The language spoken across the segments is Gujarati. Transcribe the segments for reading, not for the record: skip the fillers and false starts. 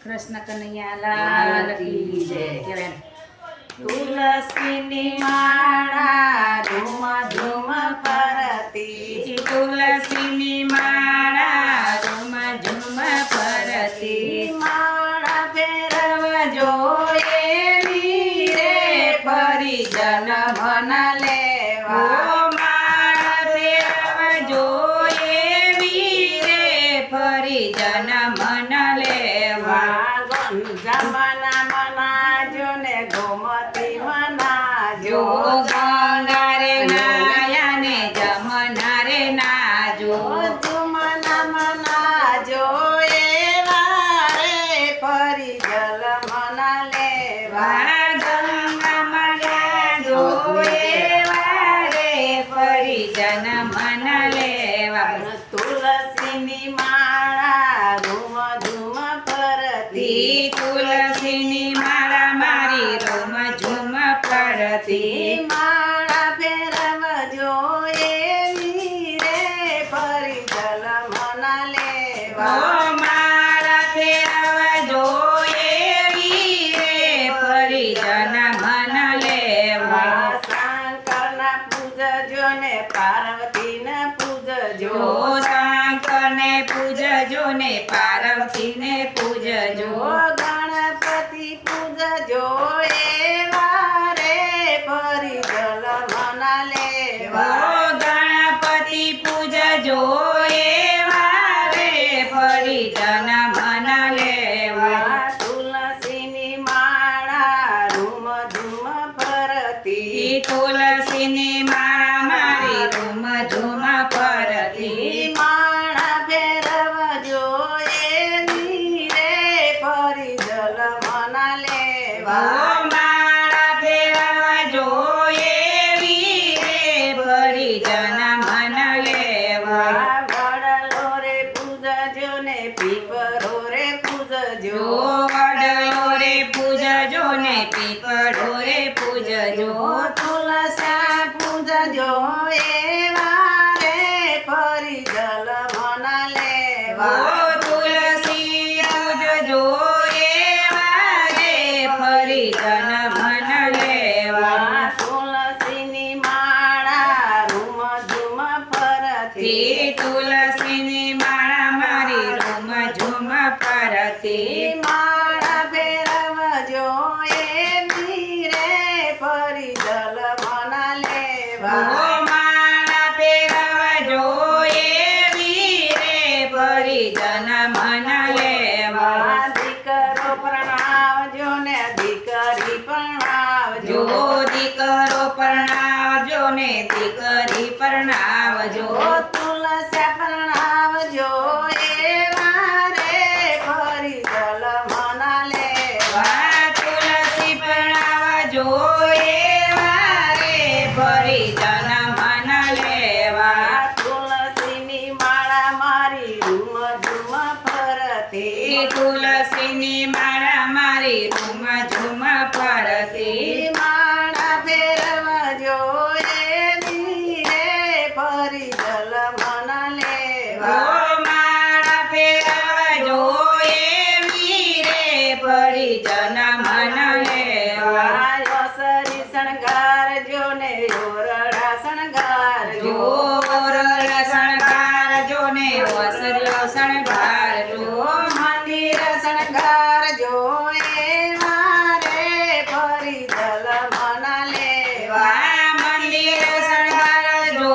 કૃષ્ણ કનૈયા લાલ કી જય. તુલસીની માળા ધૂમ ધૂમ ફરતી, તુલસીની માળા ઝુમ ઝુમ ફરતી, માળા ફેરવજો એવી રે પરિજન મન લેવા. માળા ફેરવજો એવી રે પરિજન મન લેવા. જમના મનાજો ને ગોમતી મનાજો, ગંગારે નાયા ને જમના રે નાજો. જમના મનાજો એવા રે પરિજન મન લેવા. ગંગા મનાજો એવા રે પરિજન મન લેવા. તુલસીની માળા ધૂમ ધૂમ ફરતી, તુલસીની માળા મારી રોમ ઝુમ ફરતી, માળા ફેરવજો એવી રે પરિજન મન લેવા. માળા ફેરવજો એવી રે પરિજન મન લેવા. શંકરના પૂજજો ને પાર્વતીને પૂજજો, શંકરને પૂજજો ને પાર્વતીને પૂજજો. ગણપતિ પૂજજો એવા રે પરિજન મન લેવા. ગણપતિ પૂજજો એવા રે પરિજન મન લેવા. તુલસીની માળા ધૂમ ધૂમ ફરતી, તુલસીની માળા મારી રૂમ ઝુમ ફરતી, માળા ફેરવજો એવી રે પરિજન મન લેવા. માળા ફેરવજો એવી રે પરિજન મન લેવા. વડલો રે પૂજજો ને પીપરો રે પૂજજો, વડલો રે પૂજજો ને પીપળો રે પૂજજો. તુલસા પૂજજો એવા રે પરિજન મન લેવા. તુલસી પૂજજો એવા રે પરિજન મન લેવા. તુલસીની માળા ધૂમ ધૂમ ફરતી, તુલસીની માળા મારી રૂમ ઝુમ ફરતી, માળા ફેરવજો એવી રે પરિજન મન લેવા. માળા ફેરવજો એવી રે પરિજન મન લેવા. દીકરો પ્રણાવજો ને દીકરી પ્રણાવજો, દીકરો પરણાવજો ને દીકરી પરણાવજો. તુલસા પ્રણાવજો એવા રે પરિજન મન લેવા. તુલસી પરણાવજો એવા રે પરિજન મન લેવા. તુલસીની માળા મારી ધૂમ ધૂમ ફરતી, તુલસીની માળા મારી રૂમ ઝુમ ફરતી, માળા ફેરવજો એવી રે પરિજન મન લેવા. માળા ફેરવજો એવી રે પરિજન મન લેવા. સરી શણગારજો ને ઓરડા શણગારજો, ઓરલ શણગારજો ને વસર્યો શણગારજો. મંદિર શણગારજો એવા રે પરિજન મન લેવા. મંદિર શણગારજો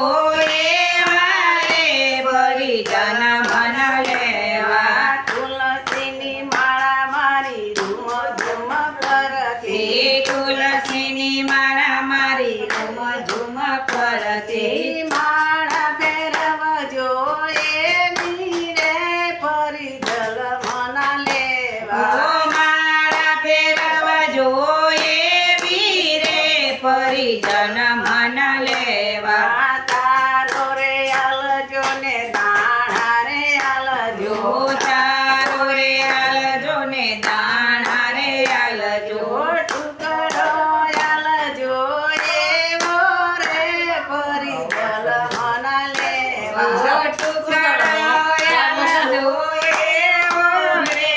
એવા રે પરિજન મન લેવા. તુલસીની માળા મારી ધૂમ ધૂમ ફરતી, તુલસીની માળા મારી રૂમ ઝુમ ફરતી, માળા ફેરવજો એવી રે પરિજન મન લેવા. માળા ફેરવજો એવી રે પરિજન મન લેવા. તારો રે આલજો ને દાણા રે આલજો, તારો રે આલજો ને દાણા રે આલજો. ટુકડો આલજો એવો રે પરિજન મન લેવા. ટુકડો આલજો એવો રે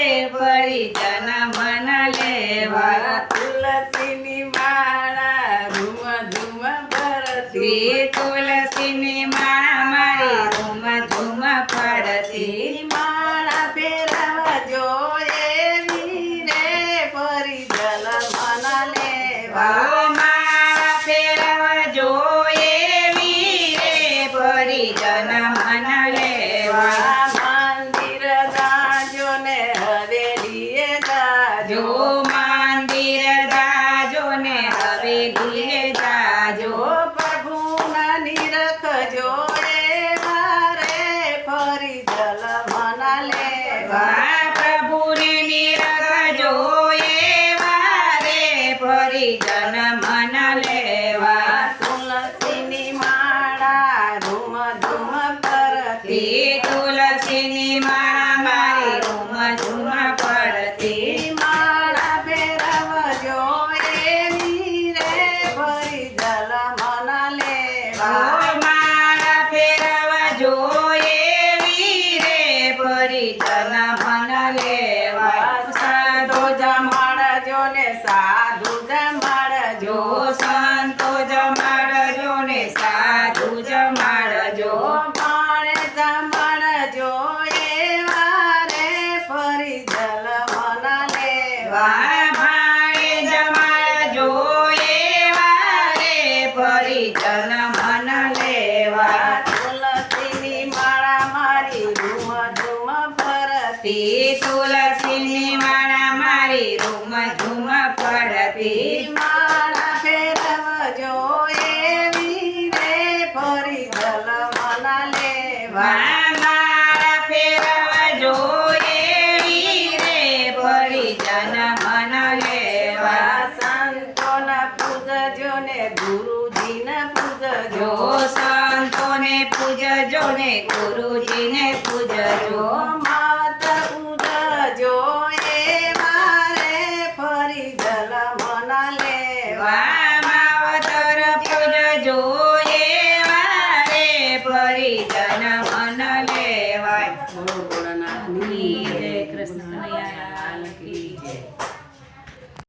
પરિજન મન લેવા તુલસીની માળા રૂમ ધૂમ ભરતી શ્રી તુલસીની માળા મારી ધૂમ ધૂમ પડતી માળા ફેરવા જોઈએ વીરે પરિજન મન લેવા માળા ફેરવા જોઈએ વીરે પરિજન મન લેવા મંદિર જાજો ને હવેલીએ જાજો જો મંદિર જાજો ને હવેલીએ જાજો પ્રભુના નિરખજો એ મારે ફરી જલ મન લેવા પ્રભુને નિરખજો એવા રે પરિજન મન લેવા તુલસીની માળા રૂમ ધૂમ કરતી તે તુલસીની માળા મારી રૂમ ઝૂમ પડતી માળા ફેરવજો એવી રે ફરી જલ મન લેવા માળા ફેરવા જોઈએ વીરે પરિજન મન લેવા સાધુ જમાડજો ને સાધુ જમાડજો જો સંતો જમાડજો ને સાધુ જમાડજો માણે જમાડજો એવા રે ફરી જલ મન લેવા ભાણે જમાડજો એવા રે પરિજન મન લેવા તુલસીની માળા મારી રૂમ ધૂમ ફરતી તે તુલસીની માળા મારી રૂમ ઝૂમ પડતી માળા ફેરવજો એવી રે ફરી જલ મન લેવા માળા ફેરવા જોઈએ વીરે પરિજન મન લેવા સંતોના પૂજજો ને ગુરુજીને પૂજજો જો સંતોને પૂજજો ને ગુરુજીને પૂજજો માત પૂજજો એ મારે ફરી જલ મન લેવા માવતર પૂજજો એવા રે પરિજન